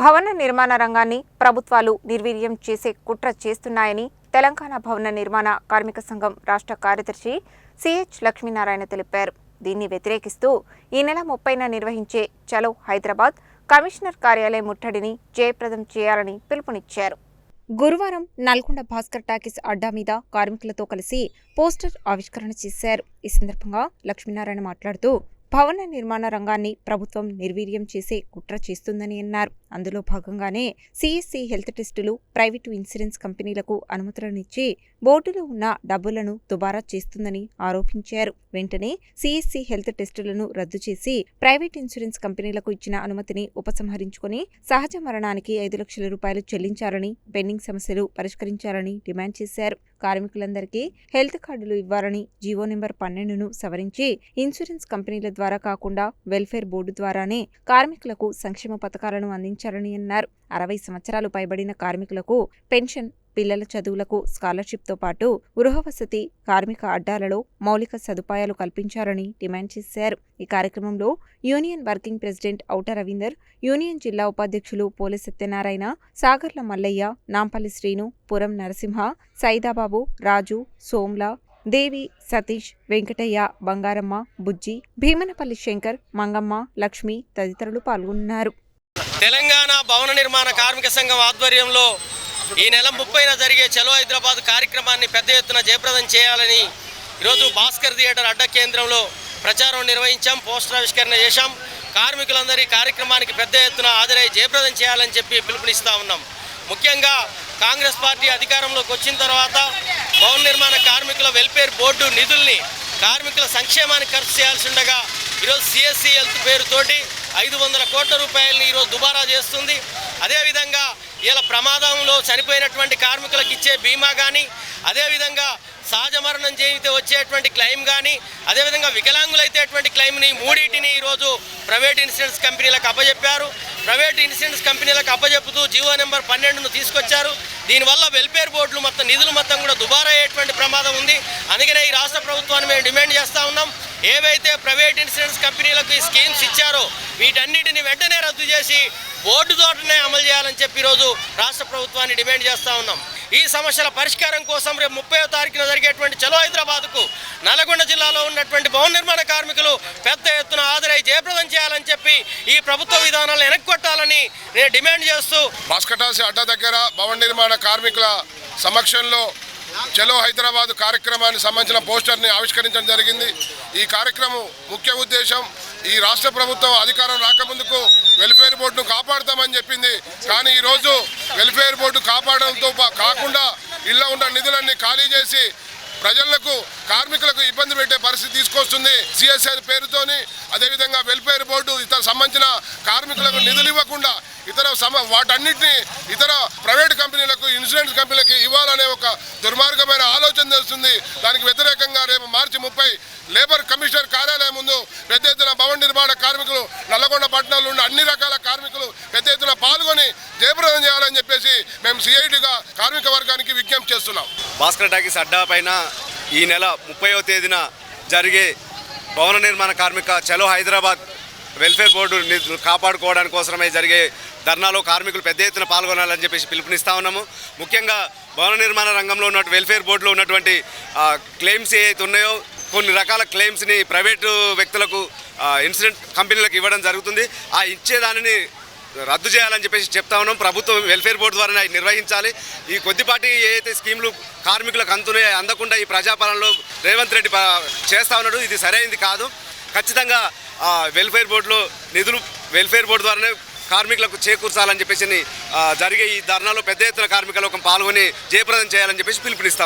భవన నిర్మాణ రంగాన్ని ప్రభుత్వాలు నిర్వీర్యం చేసే కుట్ర చేస్తున్నాయని తెలంగాణ భవన నిర్మాణ కార్మిక సంఘం రాష్ట్ర కార్యదర్శి సిహెచ్ లక్ష్మీనారాయణ తెలిపారు. దీన్ని వ్యతిరేకిస్తూ ఈ నెల 30న నిర్వహించే చలో హైదరాబాద్ కమిషనర్ కార్యాలయ ముట్టడిని జయప్రదం చేయాలని పిలుపునిచ్చారు. గురువారం నల్గొండ భాస్కర్ టాకీస్ అడ్డా మీద కార్మికులతో కలిసి పోస్టర్ ఆవిష్కరణ చేశారు. ఈ సందర్భంగా లక్ష్మీనారాయణ మాట్లాడుతూ భవన నిర్మాణ రంగాన్ని ప్రభుత్వం నిర్వీర్యం చేసే కుట్ర చేస్తుందని అన్నారు. అందులో భాగంగానే సిఎస్సి హెల్త్ టెస్టులు ప్రైవేటు ఇన్సూరెన్స్ కంపెనీలకు అనుమతులనిచ్చి బోర్డులో ఉన్న డబ్బులను దుబారా చేస్తుందని ఆరోపించారు. వెంటనే సిఎస్సి హెల్త్ టెస్టులను రద్దు చేసి ప్రైవేట్ ఇన్సూరెన్స్ కంపెనీలకు ఇచ్చిన అనుమతిని ఉపసంహరించుకుని సహజ మరణానికి 5 లక్షల రూపాయలు చెల్లించాలని, పెండింగ్ సమస్యలు పరిష్కరించాలని డిమాండ్ చేశారు. కార్మికులందరికీ హెల్త్ కార్డులు ఇవ్వాలని, జీవో నెంబర్ 12ను సవరించి ఇన్సూరెన్స్ కంపెనీల ద్వారా కాకుండా వెల్ఫేర్ బోర్డు ద్వారానే కార్మికులకు సంక్షేమ పథకాలను అందించాలని అన్నారు. 60 సంవత్సరాలు పైబడిన కార్మికులకు పెన్షన్, పిల్లల చదువులకు స్కాలర్షిప్తో పాటు గృహవసతి, కార్మిక అడ్డాలలో మౌలిక సదుపాయాలు కల్పించాలని డిమాండ్ చేశారు. ఈ కార్యక్రమంలో union working president ఔట Ravinder, union జిల్లా ఉపాధ్యక్షులు పోలె సత్యనారాయణ, సాగర్ల మల్లయ్య, నాంపల్లి శ్రీను, పురం నరసింహ, సైదాబాబు, రాజు, సోమ్ల, దేవి, సతీష్, వెంకటయ్య, బంగారమ్మ, బుజ్జి, భీమనపల్లి శంకర్, మంగమ్మ, లక్ష్మి తదితరులు పాల్గొన్నారు. తెలంగాణ భవన నిర్మాణ కార్మిక సంఘం ఆధ్వర్యంలో ఈ నెల 30న జరిగే చలో హైదరాబాద్ కార్యక్రమాన్ని పెద్ద ఎత్తున జయప్రదం చేయాలని ఈరోజు భాస్కర్ థియేటర్ అడ్డ కేంద్రంలో ప్రచారం నిర్వహించాం, పోస్టర్ ఆవిష్కరణ చేశాం. కార్మికులందరి కార్యక్రమానికి పెద్ద ఎత్తున హాజరై జయప్రదం చేయాలని చెప్పి పిలుపునిస్తూ ఉన్నాం. ముఖ్యంగా కాంగ్రెస్ పార్టీ అధికారంలోకి వచ్చిన తర్వాత భవన నిర్మాణ కార్మికుల వెల్ఫేర్ బోర్డు నిధుల్ని కార్మికుల సంక్షేమానికి ఖర్చు చేయాల్సి ఉండగా ఈరోజు సిఎస్సి హెల్త్ పేరుతోటి 500 కోట్ల రూపాయలని ఈరోజు దుబారా చేస్తుంది. అదేవిధంగా ఇలా ప్రమాదంలో చనిపోయినటువంటి కార్మికులకు ఇచ్చే బీమా కానీ, అదేవిధంగా సహజ మరణం చేయితే వచ్చేటువంటి క్లెయిమ్ కానీ, అదేవిధంగా వికలాంగులైతేటువంటి క్లెయిమ్ని మూడింటిని ఈరోజు ప్రైవేట్ ఇన్సూరెన్స్ కంపెనీలకు అప్పజెప్పారు. ప్రైవేట్ ఇన్సూరెన్స్ కంపెనీలకు అప్పజెప్పుతూ జీవో నెంబర్ 12ను తీసుకొచ్చారు. దీనివల్ల వెల్ఫేర్ బోర్డులు నిధులు మొత్తం కూడా దుబారా అయ్యేటువంటి ప్రమాదం ఉంది. అందుకనే ఈ రాష్ట్ర ప్రభుత్వాన్ని మేము డిమాండ్ చేస్తూ ఉన్నాం. ఏవైతే ప్రైవేట్ ఇన్సూరెన్స్ కంపెనీలకు ఈ స్కీమ్స్ ఇచ్చారో వీటన్నిటిని వెంటనే రద్దు చేసి బోర్డు తోటనే అమలు చేయాలని చెప్పి ఈరోజు రాష్ట్ర ప్రభుత్వాన్ని డిమాండ్ చేస్తూ ఉన్నాం. ఈ సమస్యల పరిష్కారం కోసం రేపు 30వ తారీఖున జరిగేటువంటి చలో హైదరాబాద్కు నల్గొండ జిల్లాలో ఉన్నటువంటి భవన నిర్మాణ కార్మికులు పెద్ద ఎత్తున హాజరై జయప్రదం చేయాలని చెప్పి ఈ ప్రభుత్వ విధానాలను వెనక్కొట్టాలని నేను డిమాండ్ చేస్తూ భాస్కర్ టాకీస్ అడ్డా దగ్గర భవన నిర్మాణ కార్మికుల సమక్షంలో చలో హైదరాబాద్ కార్యక్రమానికి సంబంధించిన పోస్టర్ని ఆవిష్కరించడం జరిగింది. ఈ కార్యక్రమం ముఖ్య ఉద్దేశం ఈ రాష్ట్ర ప్రభుత్వం అధికారం రాకముందుకు వెల్ఫేర్ బోర్డును కాపాడుతామని చెప్పింది. కానీ ఈరోజు వెల్ఫేర్ బోర్డు కాపాడడంతో కాకుండా ఇళ్ల ఉన్న నిధులన్నీ ఖాళీ చేసి ప్రజలకు, కార్మికులకు ఇబ్బంది పెట్టే పరిస్థితి తీసుకొస్తుంది. సిఎస్ఐ పేరుతోని అదేవిధంగా వెల్ఫేర్ బోర్డు ఇతర సంబంధించిన కార్మికులకు నిధులు ఇవ్వకుండా వాటన్నిటిని ఇతర ప్రైవేట్ కంపెనీలకు, ఇన్సూరెన్స్ కంపెనీలకు ఇవ్వాలనే ఒక దుర్మార్గమైన ఆలోచన చేస్తుంది. దానికి వ్యతిరేకంగా రేపు మార్చి 30 లేబర్ కమిషనర్ కార్యాలయం ముందు పెద్ద ఎత్తున భవన నిర్మాణ కార్మికులు, నల్లగొండ పట్టణంలో ఉన్న అన్ని రకాల కార్మికులు పెద్ద ఎత్తున పాల్గొని జయప్రదం చేయాలని చెప్పేసి మేము సిఐటిగా కార్మిక వర్గానికి విజ్ఞప్తి చేస్తున్నాం. భాస్కర్ టాకీస్ అడ్డా పైన ఈ నెల 30వ తేదీన జరిగే భవన నిర్మాణ కార్మిక చలో హైదరాబాద్ వెల్ఫేర్ బోర్డు కాపాడుకోవడానికి కోసమే జరిగే ధర్నాలో కార్మికులు పెద్ద ఎత్తున పాల్గొనాలని చెప్పేసి పిలుపునిస్తూ ఉన్నాము. ముఖ్యంగా భవన నిర్మాణ రంగంలో ఉన్న వెల్ఫేర్ బోర్డులో ఉన్నటువంటి క్లెయిమ్స్ ఏవైతే ఉన్నాయో కొన్ని రకాల క్లెయిమ్స్ని ప్రైవేటు వ్యక్తులకు, ఇన్సూరెన్స్ కంపెనీలకు ఇవ్వడం జరుగుతుంది. ఆ ఇచ్చేదానిని రద్దు చేయాలని చెప్పేసి చెప్తా ఉన్నాం. ప్రభుత్వం వెల్ఫేర్ బోర్డు ద్వారా నిర్వహించాలి. ఈ కొద్దిపాటి ఏదైతే స్కీములు కార్మికులకు అందుతున్నాయో అందకుండా ఈ ప్రజాపాలనలో రేవంత్ రెడ్డి చేస్తూ ఉన్నాడు. ఇది సరైనది కాదు. ఖచ్చితంగా వెల్ఫేర్ బోర్డులో నిధులు వెల్ఫేర్ బోర్డు ద్వారానే కార్మికులకు చేకూర్చాలని చెప్పేసి జరిగే ఈ ధర్నాలో పెద్ద ఎత్తున కార్మికులకు పాల్గొని జయప్రదం చేయాలని చెప్పేసి పిలుపునిస్తాం.